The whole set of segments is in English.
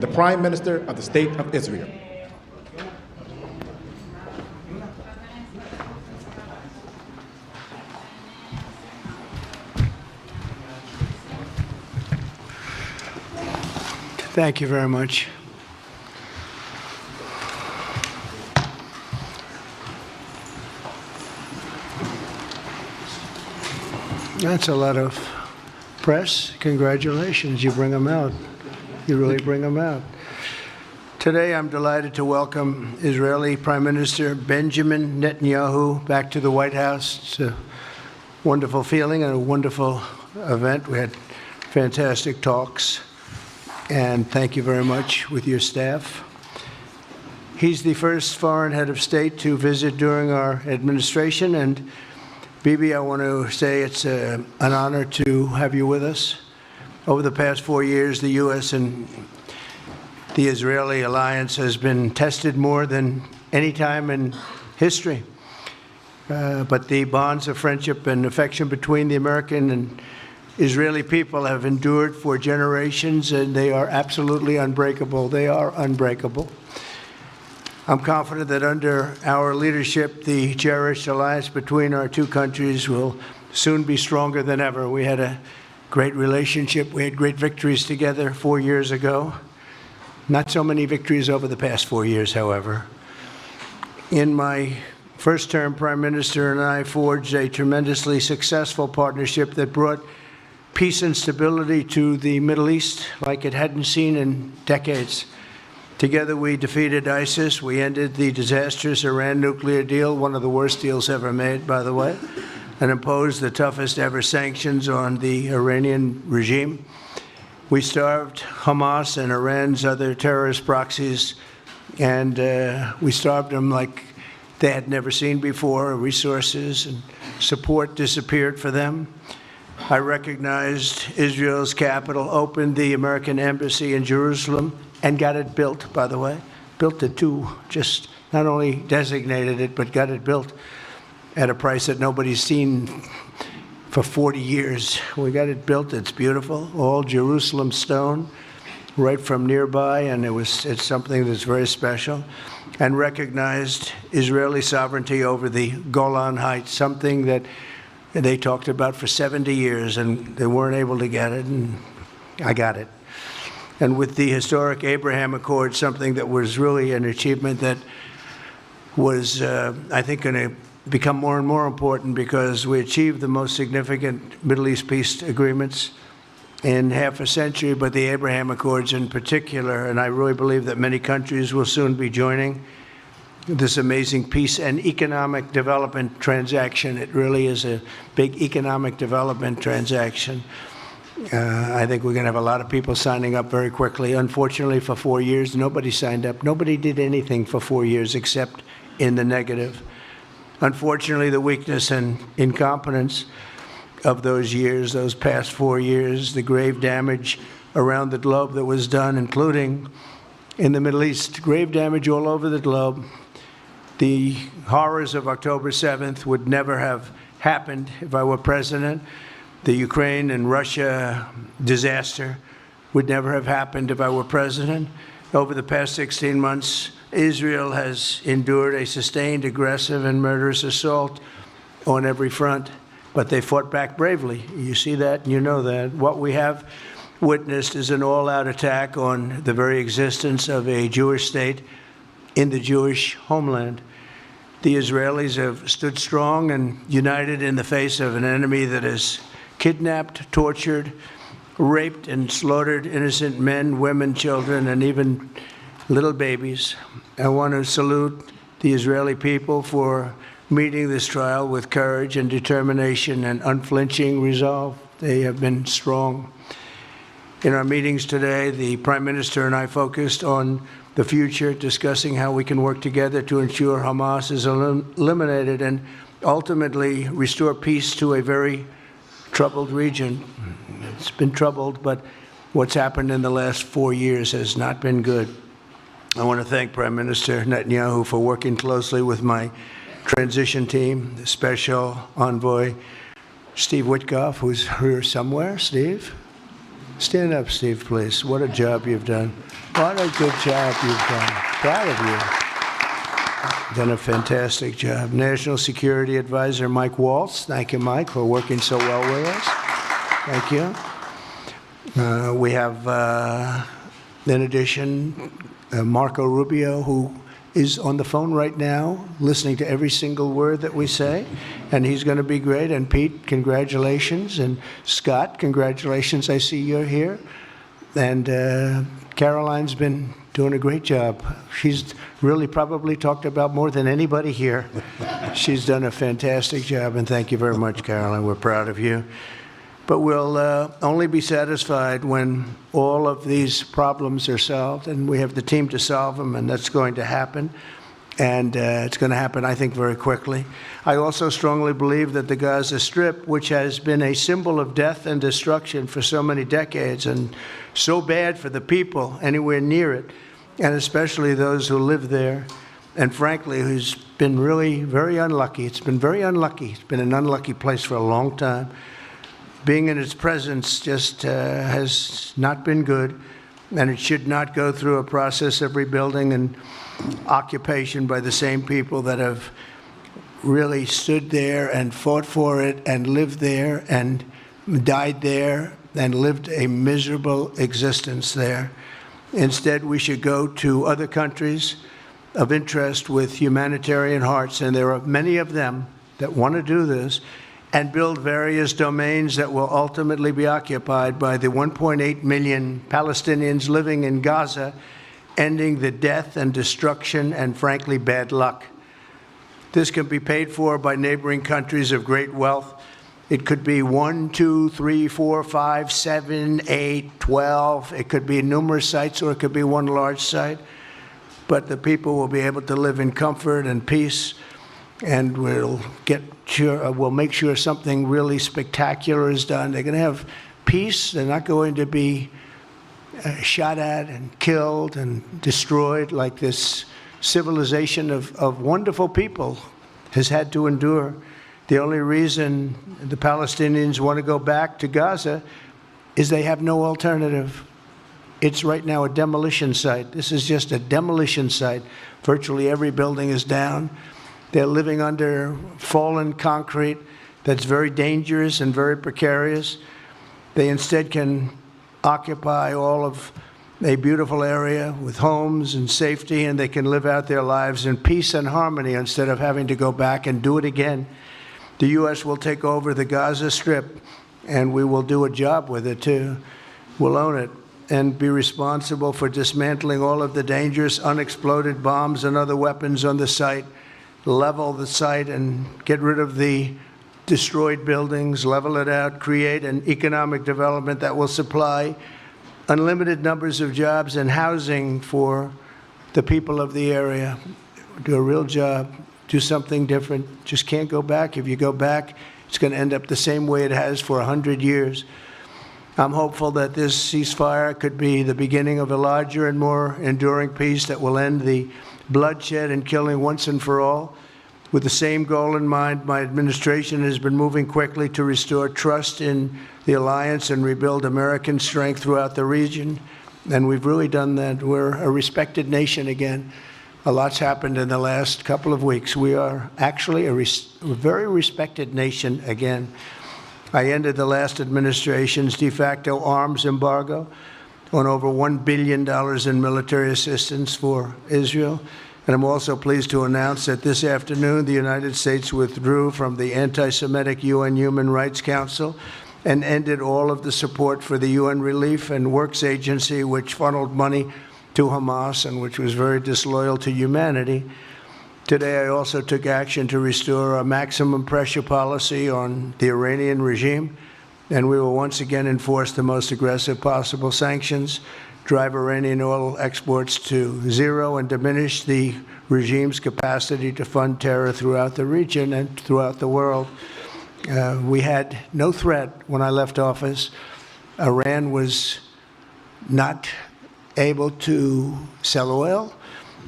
the Prime Minister of the State of Israel. Thank you very much. That's a lot of press. Congratulations, you bring them out. You really bring them out. Today I'm delighted to welcome Israeli Prime Minister Benjamin Netanyahu back to the White House. It's a wonderful feeling and a wonderful event. We had fantastic talks, and thank you very much with your staff. He's the first foreign head of state to visit during our administration, and Bibi, I want to say it's an honor to have you with us. Over the past 4 years, the U.S. and the Israeli alliance has been tested more than any time in history. But the bonds of friendship and affection between the American and Israeli people have endured for generations, and they are absolutely unbreakable. They are unbreakable. I'm confident that under our leadership, the cherished alliance between our two countries will soon be stronger than ever. We had a great relationship. We had great victories together 4 years ago. Not so many victories over the past 4 years, however. In my first term, Prime Minister and I forged a tremendously successful partnership that brought peace and stability to the Middle East like it hadn't seen in decades. Together we defeated ISIS, we ended the disastrous Iran nuclear deal, one of the worst deals ever made, by the way, and imposed the toughest ever sanctions on the Iranian regime. We starved Hamas and Iran's other terrorist proxies, and we starved them like they had never seen before. Resources and support disappeared for them. I recognized Israel's capital, opened the American embassy in Jerusalem, and got it built, by the way. Built it too, just not only designated it, but got it built at a price that nobody's seen for 40 years. We got it built, it's beautiful, all Jerusalem stone, right from nearby, and it's something that's very special. And recognized Israeli sovereignty over the Golan Heights, something that they talked about for 70 years, and they weren't able to get it, and I got it. And with the historic Abraham Accord, something that was really an achievement that was, I think, going to become more and more important because we achieved the most significant Middle East peace agreements in half a century, but the Abraham Accords in particular, and I really believe that many countries will soon be joining this amazing peace and economic development transaction. It really is a big economic development transaction. I think we're going to have a lot of people signing up very quickly. Unfortunately, for 4 years, nobody signed up. Nobody did anything for 4 years except in the negative. Unfortunately, the weakness and incompetence of those years, those past 4 years, the grave damage around the globe that was done, including in the Middle East, grave damage all over the globe. The horrors of October 7th would never have happened if I were president. The Ukraine and Russia disaster would never have happened if I were president. Over the past 16 months, Israel has endured a sustained, aggressive, and murderous assault on every front, but they fought back bravely. You see that and you know that. What we have witnessed is an all-out attack on the very existence of a Jewish state in the Jewish homeland. The Israelis have stood strong and united in the face of an enemy that has kidnapped, tortured, raped, and slaughtered innocent men, women, children, and even little babies. I want to salute the Israeli people for meeting this trial with courage and determination and unflinching resolve. They have been strong. In our meetings today, the Prime Minister and I focused on the future, discussing how we can work together to ensure Hamas is eliminated and ultimately restore peace to a very troubled region. It's been troubled, but what's happened in the last 4 years has not been good. I want to thank Prime Minister Netanyahu for working closely with my transition team, the Special Envoy Steve Witkoff, who's here somewhere. Steve? Stand up, Steve, please. What a job you've done. What a good job you've done. Proud of you. Done a fantastic job. National Security Advisor Mike Waltz. Thank you, Mike, for working so well with us. Thank you. We have, in addition, Marco Rubio, who is on the phone right now, listening to every single word that we say, and he's going to be great. And Pete, congratulations. And Scott, congratulations. I see you're here. And Caroline's been doing a great job. She's really probably talked about more than anybody here. She's done a fantastic job, and thank you very much, Caroline. We're proud of you. But we'll only be satisfied when all of these problems are solved, and we have the team to solve them, and that's going to happen. And it's going to happen, I think, very quickly. I also strongly believe that the Gaza Strip, which has been a symbol of death and destruction for so many decades, and so bad for the people anywhere near it, and especially those who live there, and frankly, who's been really very unlucky. It's been very unlucky. It's been an unlucky place for a long time. Being in its presence just has not been good, and it should not go through a process of rebuilding and occupation by the same people that have really stood there and fought for it and lived there and died there and lived a miserable existence there. Instead, we should go to other countries of interest with humanitarian hearts, and there are many of them that want to do this, and build various domains that will ultimately be occupied by the 1.8 million Palestinians living in Gaza, ending the death and destruction and, frankly, bad luck. This can be paid for by neighboring countries of great wealth. It could be 1, 2, 3, 4, 5, 7, 8, 12. It could be numerous sites, or it could be one large site. But the people will be able to live in comfort and peace, and we'll make sure something really spectacular is done. They're going to have peace. They're not going to be shot at and killed and destroyed like this civilization of wonderful people has had to endure. The only reason the Palestinians want to go back to Gaza is they have no alternative. It's right now a demolition site. This is just a demolition site. Virtually every building is down. They're living under fallen concrete that's very dangerous and very precarious. They instead can occupy all of a beautiful area with homes and safety, and they can live out their lives in peace and harmony instead of having to go back and do it again. The U.S. will take over the Gaza Strip, and we will do a job with it, too. We'll own it and be responsible for dismantling all of the dangerous unexploded bombs and other weapons on the site, level the site and get rid of the destroyed buildings, level it out, create an economic development that will supply unlimited numbers of jobs and housing for the people of the area. Do a real job, do something different. Just can't go back. If you go back, it's going to end up the same way it has for 100 years. I'm hopeful that this ceasefire could be the beginning of a larger and more enduring peace that will end the bloodshed and killing once and for all. With the same goal in mind, my administration has been moving quickly to restore trust in the alliance and rebuild American strength throughout the region. And we've really done that. We're a respected nation again. A lot's happened in the last couple of weeks. We are actually a very respected nation again. I ended the last administration's de facto arms embargo on over $1 billion in military assistance for Israel. And I'm also pleased to announce that this afternoon the United States withdrew from the anti-Semitic UN Human Rights Council and ended all of the support for the UN Relief and Works Agency, which funneled money to Hamas and which was very disloyal to humanity. Today I also took action to restore a maximum pressure policy on the Iranian regime, and we will once again enforce the most aggressive possible sanctions, drive Iranian oil exports to zero, and diminish the regime's capacity to fund terror throughout the region and throughout the world. We had no threat when I left office. Iran was not able to sell oil.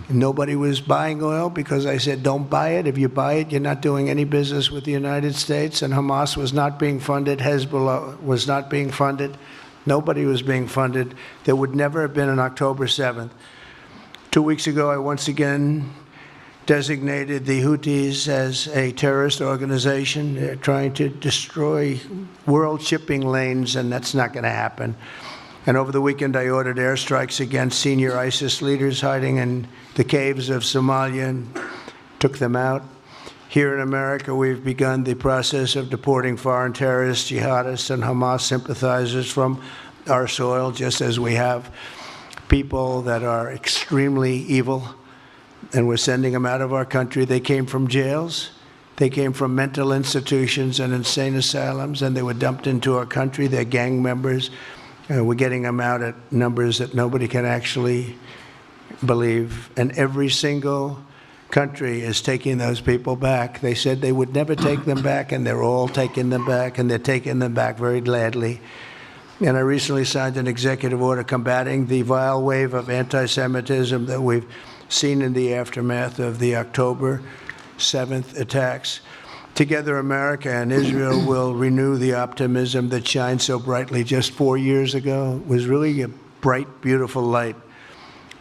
Nobody was buying oil because I said, don't buy it. If you buy it, you're not doing any business with the United States. And Hamas was not being funded. Hezbollah was not being funded. Nobody was being funded. There would never have been an October 7th. 2 weeks ago, I once again designated the Houthis as a terrorist organization. They're trying to destroy world shipping lanes, and that's not going to happen. And over the weekend, I ordered airstrikes against senior ISIS leaders hiding in the caves of Somalia and took them out. Here in America, we've begun the process of deporting foreign terrorists, jihadists, and Hamas sympathizers from our soil, just as we have people that are extremely evil, and we're sending them out of our country. They came from jails. They came from mental institutions and insane asylums, and they were dumped into our country. They're gang members. We're getting them out at numbers that nobody can actually believe. And every single country is taking those people back. They said they would never take them back, and they're all taking them back, and they're taking them back very gladly. And I recently signed an executive order combating the vile wave of anti-Semitism that we've seen in the aftermath of the October 7th attacks. Together, America and Israel will renew the optimism that shined so brightly just 4 years ago. It was really a bright, beautiful light.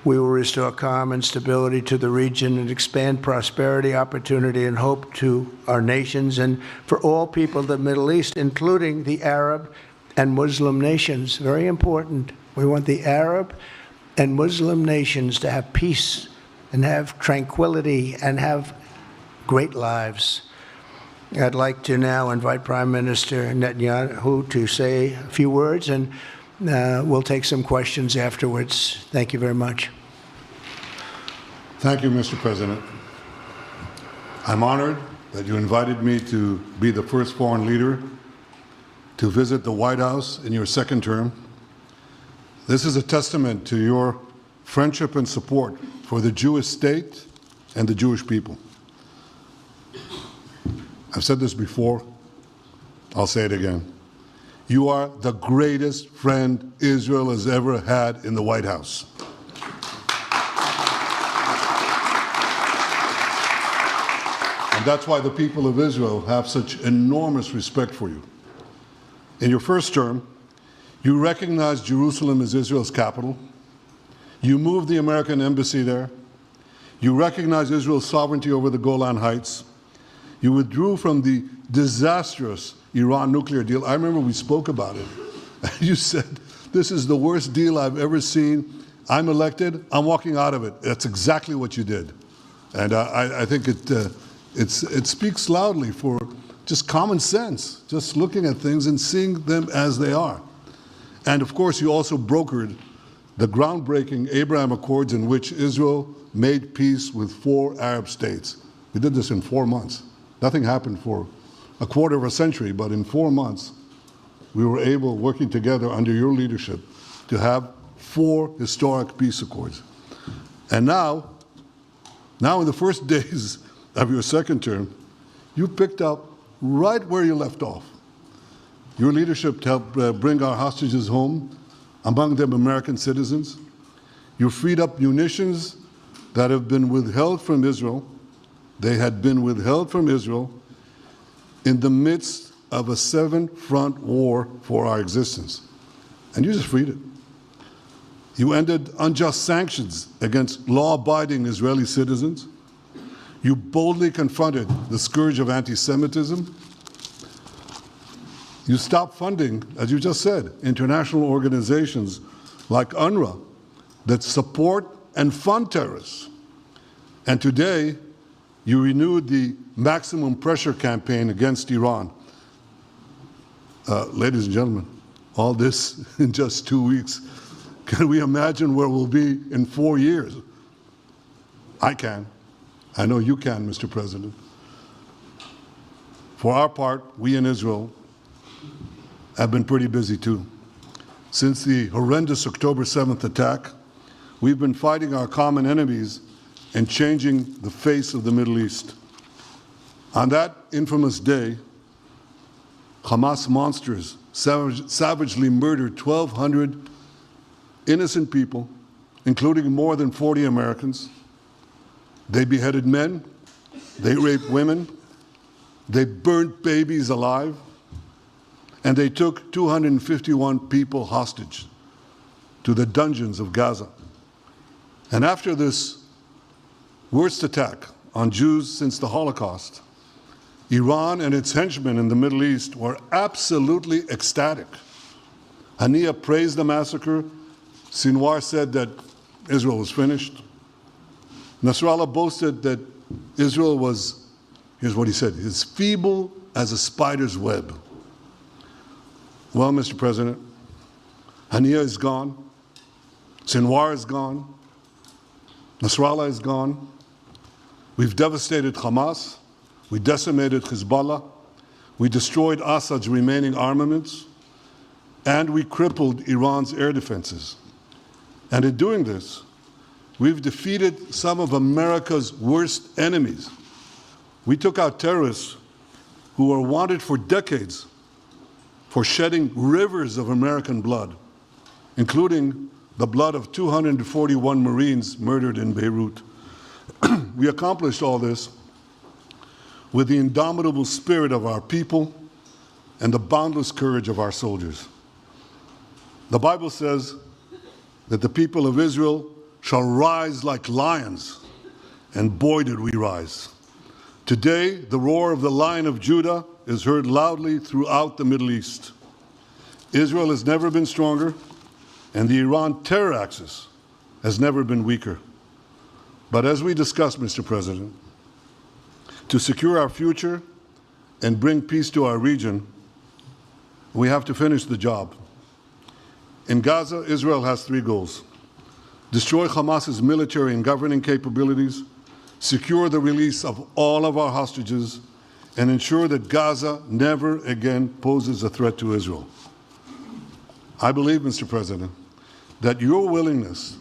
We will restore calm and stability to the region and expand prosperity, opportunity, and hope to our nations and for all people of the Middle East, including the Arab and Muslim nations. Very important. We want the Arab and Muslim nations to have peace and have tranquility and have great lives. I'd like to now invite Prime Minister Netanyahu to say a few words, and we'll take some questions afterwards. Thank you very much. Thank you, Mr. President. I'm honored that you invited me to be the first foreign leader to visit the White House in your second term. This is a testament to your friendship and support for the Jewish state and the Jewish people. I've said this before, I'll say it again. You are the greatest friend Israel has ever had in the White House. And that's why the people of Israel have such enormous respect for you. In your first term, you recognized Jerusalem as Israel's capital. You moved the American embassy there. You recognized Israel's sovereignty over the Golan Heights. You withdrew from the disastrous Iran nuclear deal. I remember we spoke about it. You said, this is the worst deal I've ever seen. I'm elected, I'm walking out of it. That's exactly what you did. And I think it speaks loudly for just common sense, just looking at things and seeing them as they are. And of course, you also brokered the groundbreaking Abraham Accords in which Israel made peace with 4 Arab states. We did this in 4 months. Nothing happened for a quarter of a century, but in 4 months, we were able, working together under your leadership, to have 4 historic peace accords. And now in the first days of your second term, you picked up right where you left off. Your leadership helped bring our hostages home, among them American citizens. You freed up munitions that have been withheld from Israel. They had been withheld from Israel in the midst of a 7-front war for our existence. And you just freed it. You ended unjust sanctions against law-abiding Israeli citizens. You boldly confronted the scourge of anti-Semitism. You stopped funding, as you just said, international organizations like UNRWA that support and fund terrorists. And today, you renewed the maximum pressure campaign against Iran. Ladies and gentlemen, all this in just 2 weeks. Can we imagine where we'll be in 4 years? I can. I know you can, Mr. President. For our part, we in Israel have been pretty busy too. Since the horrendous October 7th attack, we've been fighting our common enemies and changing the face of the Middle East. On that infamous day, Hamas monsters savagely murdered 1,200 innocent people, including more than 40 Americans. They beheaded men, they raped women, they burnt babies alive, and they took 251 people hostage to the dungeons of Gaza. And after this worst attack on Jews since the Holocaust, Iran and its henchmen in the Middle East were absolutely ecstatic. Haniya praised the massacre. Sinwar said that Israel was finished. Nasrallah boasted that Israel was, here's what he said, as feeble as a spider's web. Well, Mr. President, Haniya is gone. Sinwar is gone. Nasrallah is gone. We've devastated Hamas. We decimated Hezbollah. We destroyed Assad's remaining armaments. And we crippled Iran's air defenses. And in doing this, we've defeated some of America's worst enemies. We took out terrorists who were wanted for decades for shedding rivers of American blood, including the blood of 241 Marines murdered in Beirut. We accomplished all this with the indomitable spirit of our people and the boundless courage of our soldiers. The Bible says that the people of Israel shall rise like lions, and boy did we rise. Today, the roar of the Lion of Judah is heard loudly throughout the Middle East. Israel has never been stronger, and the Iran terror axis has never been weaker. But as we discussed, Mr. President, to secure our future and bring peace to our region, we have to finish the job. In Gaza, Israel has three goals: destroy Hamas's military and governing capabilities, secure the release of all of our hostages, and ensure that Gaza never again poses a threat to Israel. I believe, Mr. President, that your willingness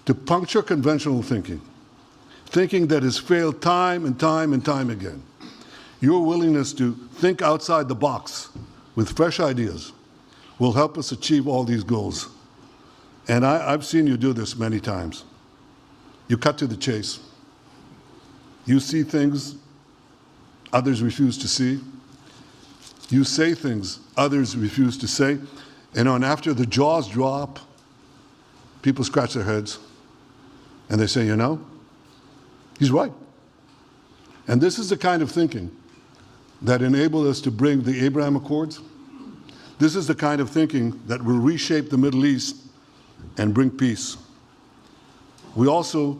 to puncture conventional thinking that has failed time and time and time again, your willingness to think outside the box with fresh ideas will help us achieve all these goals. And I've seen you do this many times. You cut to the chase. You see things others refuse to see. You say things others refuse to say. And after the jaws drop, people scratch their heads and they say, you know, he's right. And this is the kind of thinking that enabled us to bring the Abraham Accords. This is the kind of thinking that will reshape the Middle East and bring peace. We also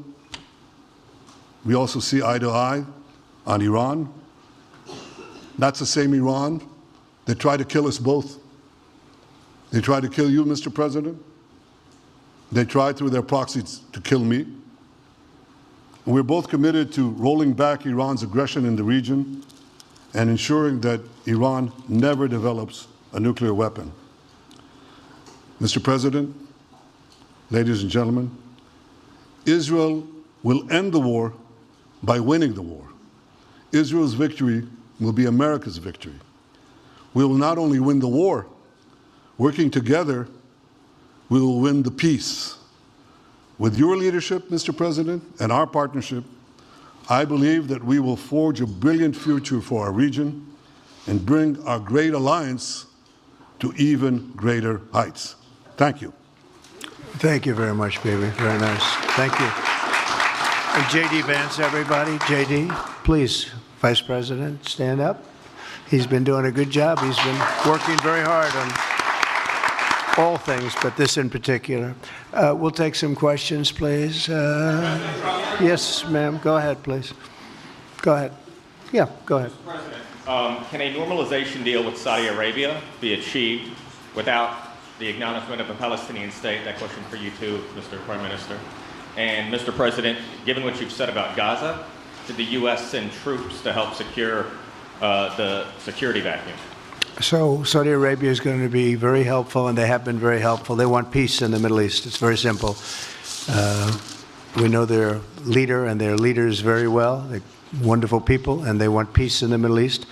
see eye to eye on Iran. That's the same Iran that tried to kill us both. They tried to kill you, Mr. President. They tried through their proxies to kill me. And we're both committed to rolling back Iran's aggression in the region and ensuring that Iran never develops a nuclear weapon. Mr. President, ladies and gentlemen, Israel will end the war by winning the war. Israel's victory will be America's victory. We will not only win the war, working together, we will win the peace. With your leadership, Mr. President, and our partnership, I believe that we will forge a brilliant future for our region and bring our great alliance to even greater heights. Thank you. Thank you very much, baby. Very nice. Thank you. And J.D. Vance, everybody. J.D., please, Vice President, stand up. He's been doing a good job. He's been working very hard on all things, but this in particular. We'll take some questions, please. Yes, ma'am. Go ahead, please. Go ahead. Yeah, go ahead. Mr. President, can a normalization deal with Saudi Arabia be achieved without the acknowledgement of a Palestinian state? That question for you too, Mr. Prime Minister. And Mr. President, given what you've said about Gaza, did the U.S. send troops to help secure the security vacuum? So Saudi Arabia is going to be very helpful, and they have been very helpful. They want peace in the Middle East. It's very simple. We know their leader and their leaders very well. They're wonderful people, and they want peace in the Middle East.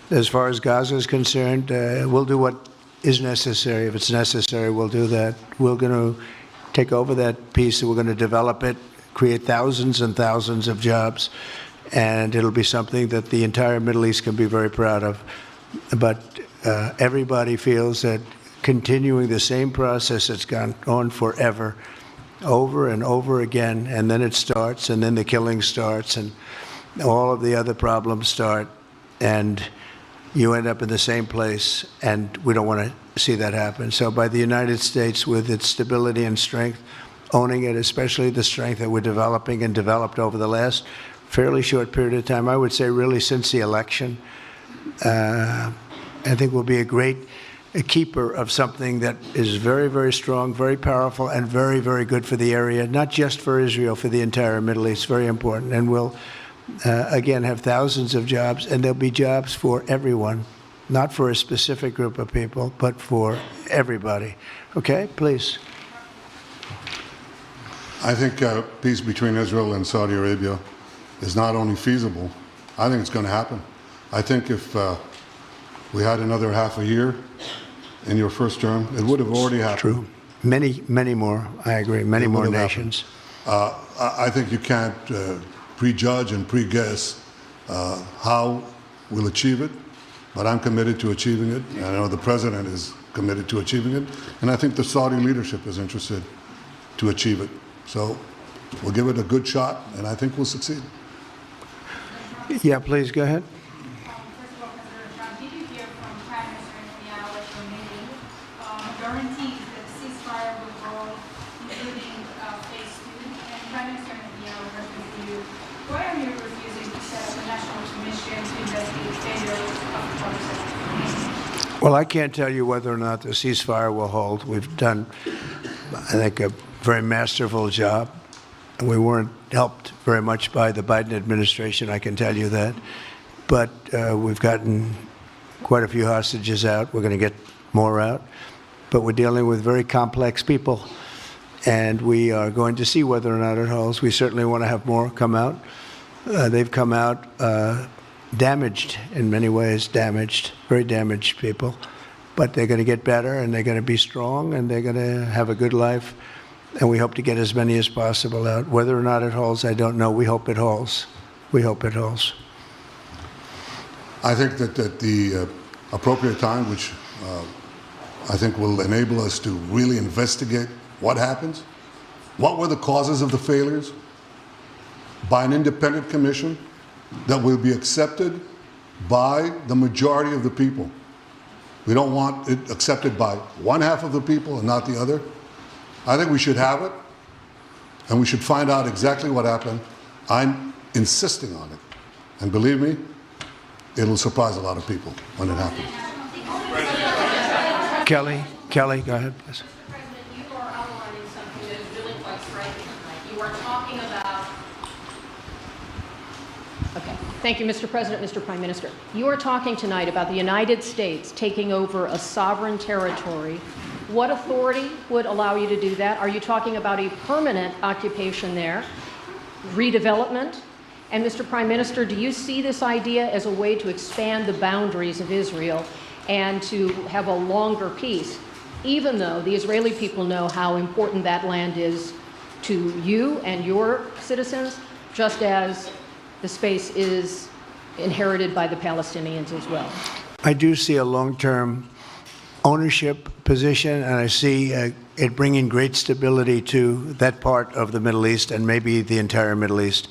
As far as Gaza is concerned, we'll do what is necessary. If it's necessary, we'll do that. We're going to take over that piece, and we're going to develop it, create thousands and thousands of jobs, and it'll be something that the entire Middle East can be very proud of. But everybody feels that continuing the same process that's gone on forever, over and over again, and then it starts, and then the killing starts, and all of the other problems start, and you end up in the same place, and we don't want to see that happen. So by the United States, with its stability and strength, owning it, especially the strength that we're developing and developed over the last fairly short period of time, I would say really since the election, I think we'll be a keeper of something that is very, very strong, very powerful, and very, very good for the area, not just for Israel, for the entire Middle East, very important. And we'll, again, have thousands of jobs, and there'll be jobs for everyone, not for a specific group of people, but for everybody. Okay, please. I think peace between Israel and Saudi Arabia is not only feasible, I think it's going to happen. I think if we had another half a year in your first term, it would have already happened. True. Many, many more, I agree, many more nations. I think you can't prejudge and pre-guess how we'll achieve it, but I'm committed to achieving it. And I know the President is committed to achieving it, and I think the Saudi leadership is interested to achieve it. So we'll give it a good shot, and I think we'll succeed. Yeah, please, go ahead. First of all, President Trump, did you hear from Prime Minister Netanyahu at your meeting guarantees that the ceasefire will hold, including phase 2? And Prime Minister Netanyahu heard with you. Why are you refusing to set up a national commission to investigate failures of the process? Well, I can't tell you whether or not the ceasefire will hold. We've done, I think, a very masterful job. And we weren't helped very much by the Biden administration, I can tell you that. But we've gotten quite a few hostages out. We're going to get more out. But we're dealing with very complex people. And we are going to see whether or not it holds. We certainly want to have more come out. They've come out damaged in many ways, very damaged people. But they're going to get better, and they're going to be strong, and they're going to have a good life. And we hope to get as many as possible out. Whether or not it holds, I don't know. We hope it holds. We hope it holds. I think that at the appropriate time, which I think will enable us to really investigate what happens, what were the causes of the failures, by an independent commission that will be accepted by the majority of the people. We don't want it accepted by one half of the people and not the other. I think we should have it, and we should find out exactly what happened. I'm insisting on it. And believe me, it'll surprise a lot of people when it happens. Kelly, go ahead, please. Mr. President, you are outlining something that is really quite striking tonight. You are talking about... Okay. Thank you, Mr. President, Mr. Prime Minister. You are talking tonight about the United States taking over a sovereign territory. What authority would allow you to do that? Are you talking about a permanent occupation there, redevelopment? And Mr. Prime Minister, do you see this idea as a way to expand the boundaries of Israel and to have a longer peace, even though the Israeli people know how important that land is to you and your citizens, just as the space is inherited by the Palestinians as well? I do see a long-term ownership position, and I see it bringing great stability to that part of the Middle East and maybe the entire Middle East.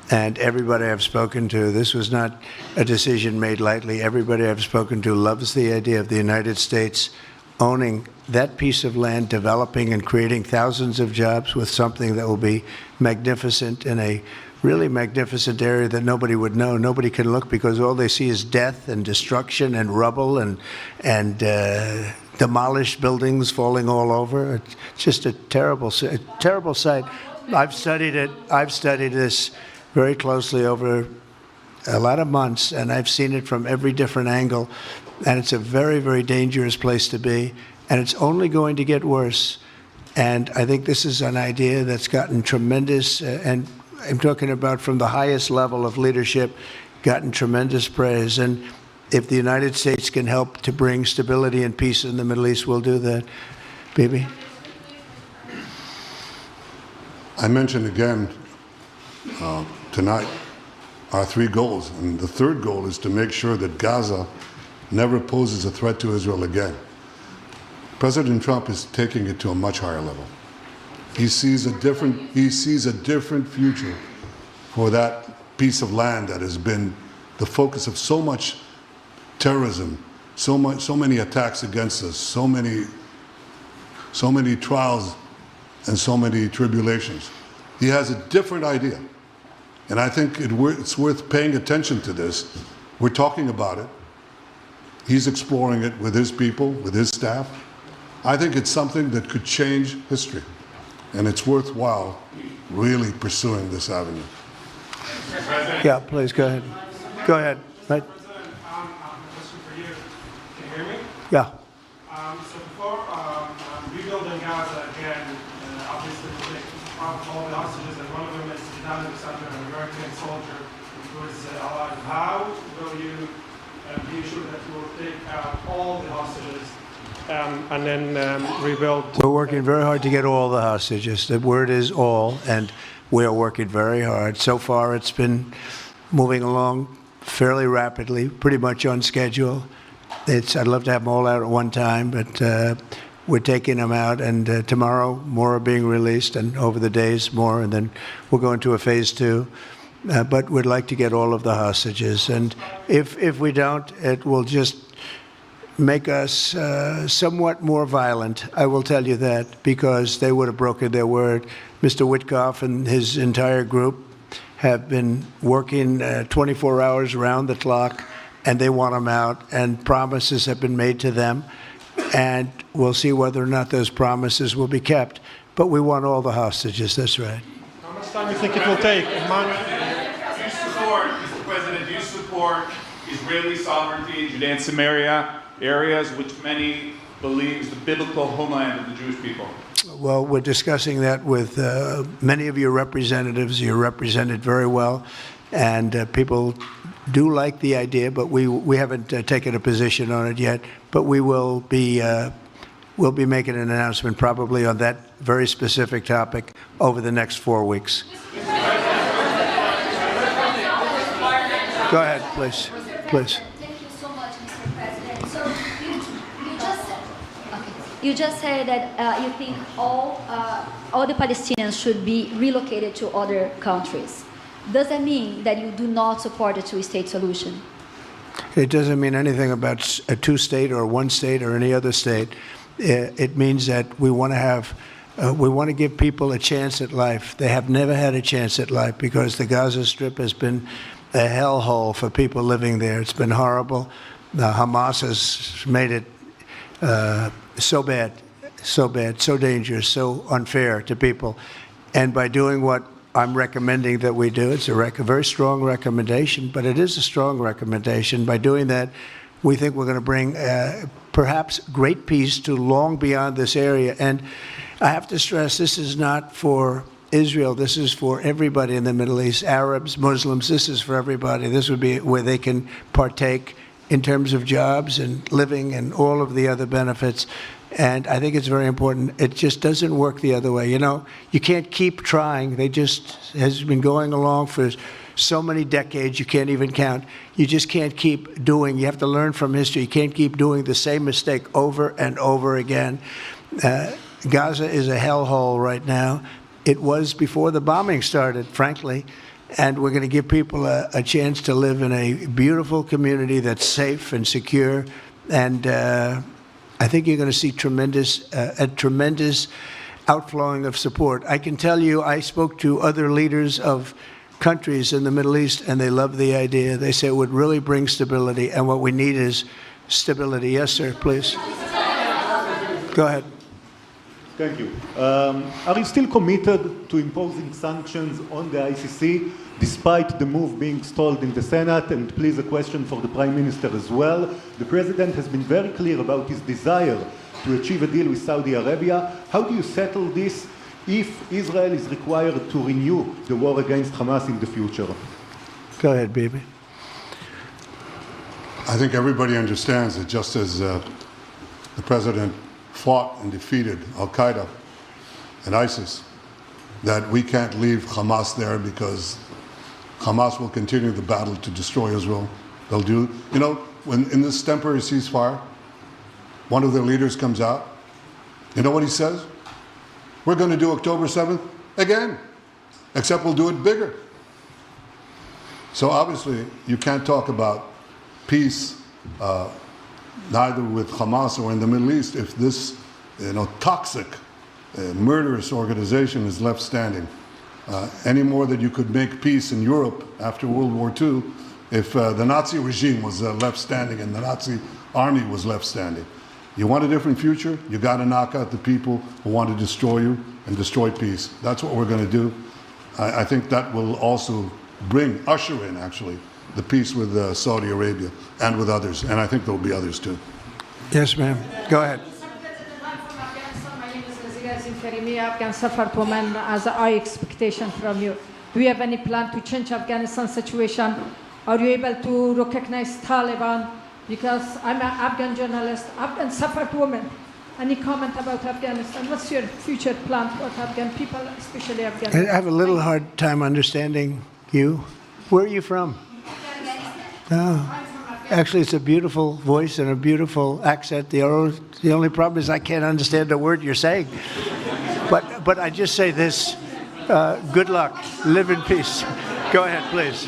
And everybody I've spoken to, this was not a decision made lightly. Everybody I've spoken to loves the idea of the United States owning that piece of land, developing and creating thousands of jobs with something that will be magnificent in a really magnificent area that nobody would know. Nobody can look because all they see is death and destruction and rubble and demolished buildings falling all over. It's just a terrible sight. I've studied it. I've studied this very closely over a lot of months, and I've seen it from every different angle. And it's a very, very dangerous place to be, and it's only going to get worse. And I think this is an idea that's gotten tremendous, and I'm talking about from the highest level of leadership, gotten tremendous praise. And if the United States can help to bring stability and peace in the Middle East, we'll do that. Bibi? I mentioned again tonight our three goals. And the third goal is to make sure that Gaza never poses a threat to Israel again. President Trump is taking it to a much higher level. He sees a different future for that piece of land that has been the focus of so much terrorism, so many attacks against us, so many trials and so many tribulations. He has a different idea. And I think it's worth paying attention to this. We're talking about it. He's exploring it with his people, with his staff. I think it's something that could change history. And it's worthwhile really pursuing this avenue. Yeah, please, go ahead. Go ahead. Right. President, I have a question for you. Can you hear me? Yeah. So before rebuilding Gaza again, obviously we take all the hostages, and one of them is an American soldier who is alive. How will you be sure that you will take out all the hostages and then rebuild? We're working very hard to get all the hostages. The word is all, and we are working very hard. So far, it's been moving along fairly rapidly, pretty much on schedule. I'd love to have them all out at one time, but we're taking them out, and tomorrow more are being released, and over the days more, and then we'll go into a phase 2. But we'd like to get all of the hostages, and if we don't, it will just make us somewhat more violent. I will tell you that, because they would have broken their word. Mr. Witkoff and his entire group have been working 24 hours around the clock, and they want them out, and promises have been made to them, and we'll see whether or not those promises will be kept. But we want all the hostages, that's right. How much time do you think it will take? A month? Do you support, Mr. President, do you support Israeli sovereignty in Judea and Samaria, areas which many believe is the biblical homeland of the Jewish people? Well, we're discussing that with many of your representatives. You're represented very well, and people do like the idea, but we haven't taken a position on it yet. But we will be we'll be making an announcement probably on that very specific topic over the next 4 weeks. Go ahead, please. Please. Thank you so much, Mr. President. So you just said that you think all the Palestinians should be relocated to other countries. Does that mean that you do not support a two-state solution? It doesn't mean anything about a two-state or one state or any other state. It means that we want to have, we want to give people a chance at life. They have never had a chance at life because the Gaza Strip has been a hellhole for people living there. It's been horrible. Hamas has made it so bad, so dangerous, so unfair to people. And by doing what I'm recommending that we do, it's a very strong recommendation, but it is a strong recommendation. By doing that, we think we're going to bring perhaps great peace to long beyond this area. And I have to stress, this is not for Israel. This is for everybody in the Middle East, Arabs, Muslims. This is for everybody. This would be where they can partake in terms of jobs and living and all of the other benefits. And I think it's very important. It just doesn't work the other way. You know, you can't keep trying. They just has been going along for so many decades, you can't even count. You just can't keep doing. You have to learn from history. You can't keep doing the same mistake over and over again. Gaza is a hellhole right now. It was before the bombing started, frankly. And we're going to give people a chance to live in a beautiful community that's safe and secure. And I think you're going to see a tremendous outflowing of support. I can tell you, I spoke to other leaders of countries in the Middle East, and they love the idea. They say it would really bring stability, and what we need is stability. Yes, sir, please. Go ahead. Thank you. Are you still committed to imposing sanctions on the ICC, despite the move being stalled in the Senate? And please, a question for the Prime Minister as well. The President has been very clear about his desire to achieve a deal with Saudi Arabia. How do you settle this if Israel is required to renew the war against Hamas in the future? Go ahead, Bibi. I think everybody understands that just as the President fought and defeated Al-Qaeda and ISIS, that we can't leave Hamas there because Hamas will continue the battle to destroy Israel. They'll do, you know, when in this temporary ceasefire, one of their leaders comes out, you know what he says? We're going to do October 7th again, except we'll do it bigger. So obviously, you can't talk about peace neither with Hamas or in the Middle East if this toxic, murderous organization is left standing. Any more than you could make peace in Europe after World War II if the Nazi regime was left standing and the Nazi army was left standing. You want a different future? You got to knock out the people who want to destroy you and destroy peace. That's what we're going to do. I think that will also usher in, actually, the peace with Saudi Arabia and with others. And I think there will be others too. Yes, ma'am. Go ahead. My name is Afghan suffered women as a high expectation from you. Do you have any plan to change Afghanistan situation? Are you able to recognize Taliban? Because I'm an Afghan journalist, Afghan suffered woman. Any comment about Afghanistan? What's your future plan for Afghan people, especially Afghanistan? I have a little hard time understanding you. Where are you from? Oh. Actually, it's a beautiful voice and a beautiful accent. The only problem is I can't understand a word you're saying. But I just say this, good luck, live in peace. Go ahead, please.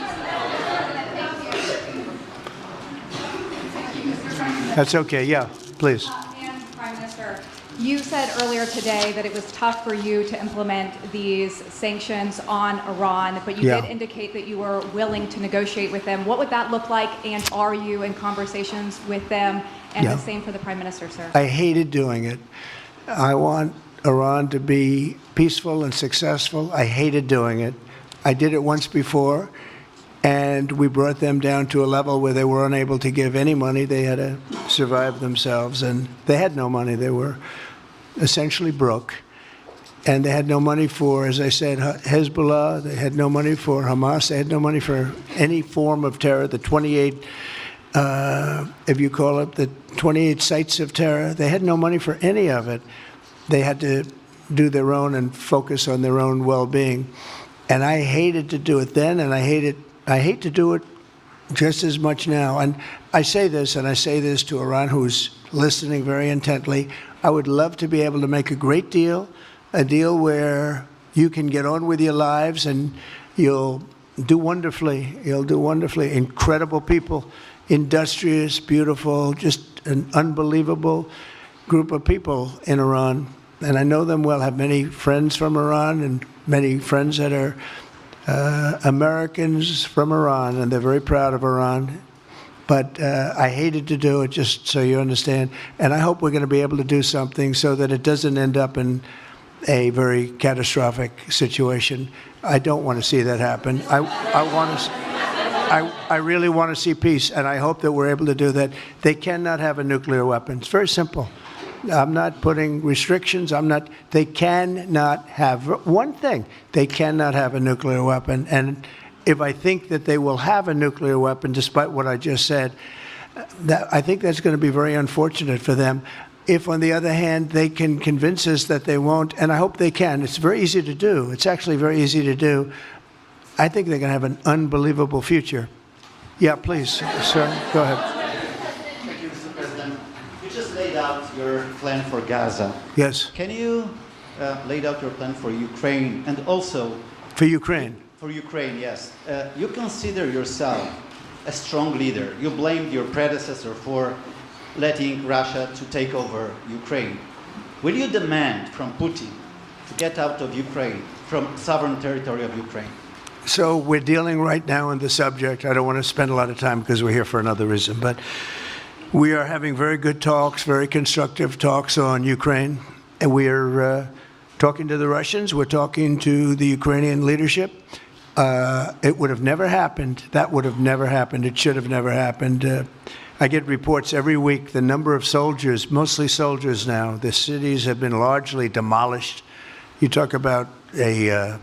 That's okay, yeah, please. And Prime Minister, you said earlier today that it was tough for you to implement these sanctions on Iran, but you did indicate that you were willing to negotiate with them. What would that look like, and are you in conversations with them? And the same for the Prime Minister, sir. I hated doing it. I want Iran to be peaceful and successful. I hated doing it. I did it once before, and we brought them down to a level where they were unable to give any money. They had to survive themselves, and they had no money. They were essentially broke, and they had no money for, as I said, Hezbollah. They had no money for Hamas. They had no money for any form of terror. The 28, if you call it, the 28 sites of terror, they had no money for any of it. They had to do their own and focus on their own well-being. And I hated to do it then, and I hate to do it just as much now. And I say this, and I say this to Iran, who's listening very intently. I would love to be able to make a great deal, a deal where you can get on with your lives and you'll do wonderfully. You'll do wonderfully. Incredible people, industrious, beautiful, just an unbelievable group of people in Iran. And I know them well, have many friends from Iran and many friends that are Americans from Iran, and they're very proud of Iran. But I hated to do it, just so you understand. And I hope we're going to be able to do something so that it doesn't end up in a very catastrophic situation. I don't want to see that happen. I really want to see peace, and I hope that we're able to do that. They cannot have a nuclear weapon. It's very simple. I'm not putting restrictions. They cannot have one thing. They cannot have a nuclear weapon. And if I think that they will have a nuclear weapon, despite what I just said, I think that's going to be very unfortunate for them. If, on the other hand, they can convince us that they won't, and I hope they can. It's very easy to do. It's actually very easy to do. I think they're going to have an unbelievable future. Yeah, please, sir, go ahead. Thank you, Mr. President. You just laid out your plan for Gaza. Yes. Can you lay out your plan for Ukraine and also... For Ukraine? For Ukraine, yes. You consider yourself a strong leader. You blamed your predecessor for letting Russia to take over Ukraine. Will you demand from Putin to get out of Ukraine, from sovereign territory of Ukraine? So we're dealing right now on the subject. I don't want to spend a lot of time because we're here for another reason, but we are having very good talks, very constructive talks on Ukraine. And we are talking to the Russians. We're talking to the Ukrainian leadership. It would have never happened. That would have never happened. It should have never happened. I get reports every week, the number of soldiers, mostly soldiers now. The cities have been largely demolished. You talk about a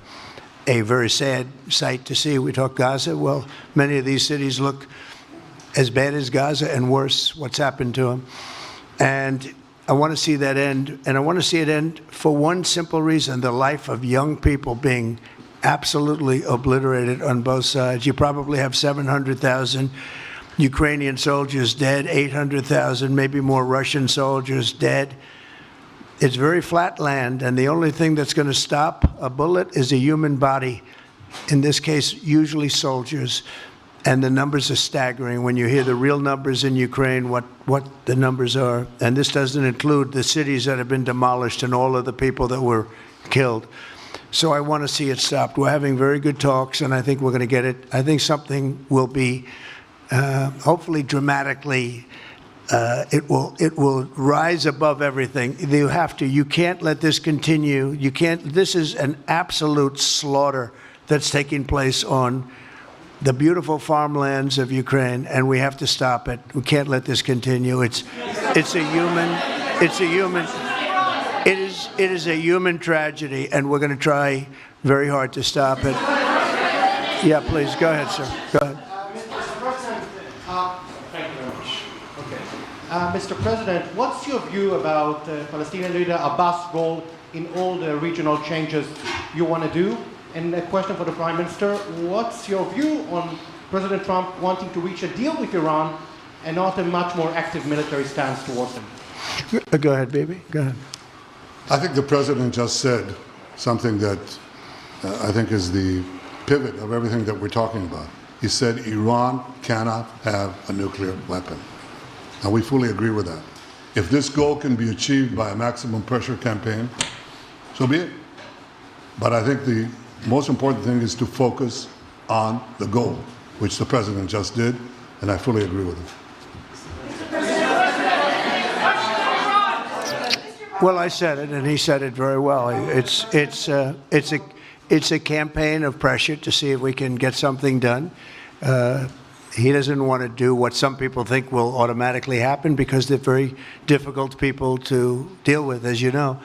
very sad sight to see. We talk Gaza. Well, many of these cities look as bad as Gaza and worse, what's happened to them. And I want to see that end. And I want to see it end for one simple reason, the life of young people being absolutely obliterated on both sides. You probably have 700,000 Ukrainian soldiers dead, 800,000, maybe more Russian soldiers dead. It's very flat land, and the only thing that's going to stop a bullet is a human body. In this case, usually soldiers. And the numbers are staggering when you hear the real numbers in Ukraine, what the numbers are. And this doesn't include the cities that have been demolished and all of the people that were killed. So I want to see it stopped. We're having very good talks, and I think we're going to get it. I think something will be hopefully dramatically, it will rise above everything. You can't let this continue. This is an absolute slaughter that's taking place on the beautiful farmlands of Ukraine, and we have to stop it. We can't let this continue. It is a human tragedy, and we're going to try very hard to stop it. Yeah, please, go ahead, sir. Go ahead. Thank you very much. Okay. Mr. President, what's your view about Palestinian leader Abbas' role in all the regional changes you want to do? And a question for the Prime Minister, what's your view on President Trump wanting to reach a deal with Iran and not a much more active military stance towards him? Go ahead, baby. Go ahead. I think the President just said something that I think is the pivot of everything that we're talking about. He said Iran cannot have a nuclear weapon. And we fully agree with that. If this goal can be achieved by a maximum pressure campaign, so be it. But I think the most important thing is to focus on the goal, which the President just did, and I fully agree with him. Well, I said it, and he said it very well. It's a campaign of pressure to see if we can get something done. He doesn't want to do what some people think will automatically happen because they're very difficult people to deal with, as you know.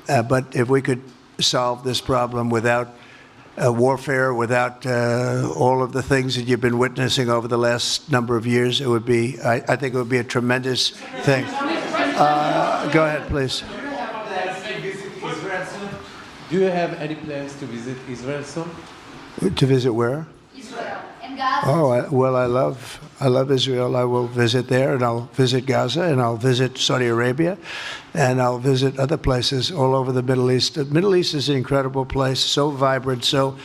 But if we could solve this problem without warfare, without all of the things that you've been witnessing over the last number of years, it would be, I think it would be a tremendous thing. Go ahead, please. Do you have any plans to visit Israel soon? To visit where? Israel and Gaza. Oh, well, I love Israel. I will visit there, and I'll visit Gaza, and I'll visit Saudi Arabia, and I'll visit other places all over the Middle East. The Middle East is an incredible place, so vibrant, so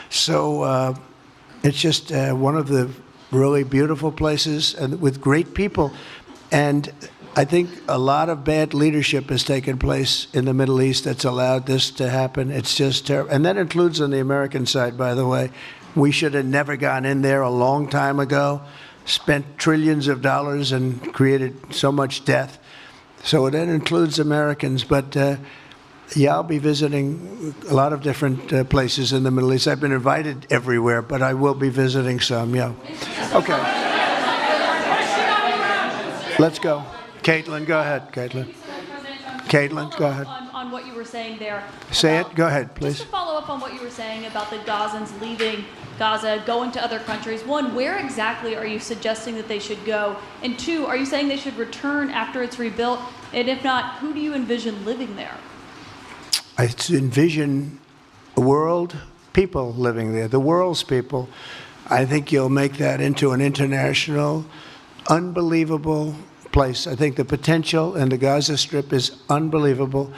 it's just one of the really beautiful places, and with great people. And I think a lot of bad leadership has taken place in the Middle East that's allowed this to happen. It's just terrible. And that includes on the American side, by the way. We should have never gone in there a long time ago, spent trillions of dollars and created so much death. So that includes Americans. But yeah, I'll be visiting a lot of different places in the Middle East. I've been invited everywhere, but I will be visiting some, yeah. Okay. Let's go. Caitlin, go ahead, Caitlin. Caitlin, go ahead. On what you were saying there. Say it. Go ahead, please. Just to follow up on what you were saying about the Gazans leaving Gaza, going to other countries. One, where exactly are you suggesting that they should go? And two, are you saying they should return after it's rebuilt? And if not, who do you envision living there? I envision a world, people living there, the world's people. I think you'll make that into an international, unbelievable place. I think the potential in the Gaza Strip is unbelievable.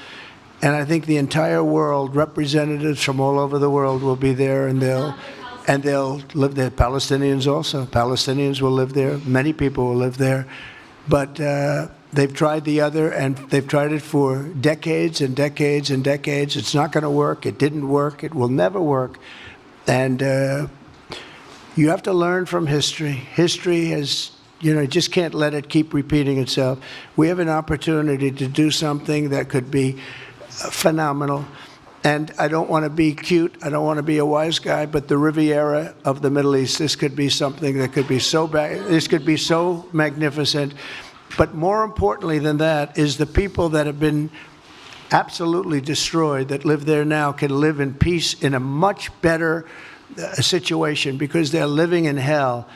And I think the entire world, representatives from all over the world will be there, and they'll live there. Palestinians also. Palestinians will live there. Many people will live there. But they've tried the other, and they've tried it for decades and decades and decades. It's not going to work. It didn't work. It will never work. And you have to learn from history. History has, you just can't let it keep repeating itself. We have an opportunity to do something that could be phenomenal. And I don't want to be cute. I don't want to be a wise guy, but the Riviera of the Middle East, this could be something that could be so this could be so magnificent. But more importantly than that is the people that have been absolutely destroyed that live there now can live in peace in a much better situation because they're living in hell.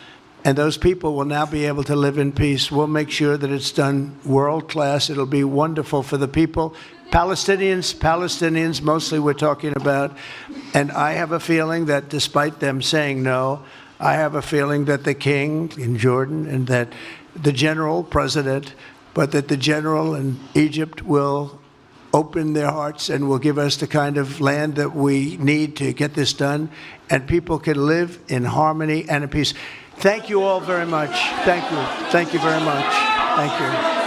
And those people will now be able to live in peace. We'll make sure that it's done world class. It'll be wonderful for the people. Palestinians mostly we're talking about. And I have a feeling that despite them saying no, I have a feeling that the king in Jordan and that the general, president, but that the general in Egypt will open their hearts and will give us the kind of land that we need to get this done, and people can live in harmony and in peace. Thank you all very much. Thank you. Thank you very much. Thank you.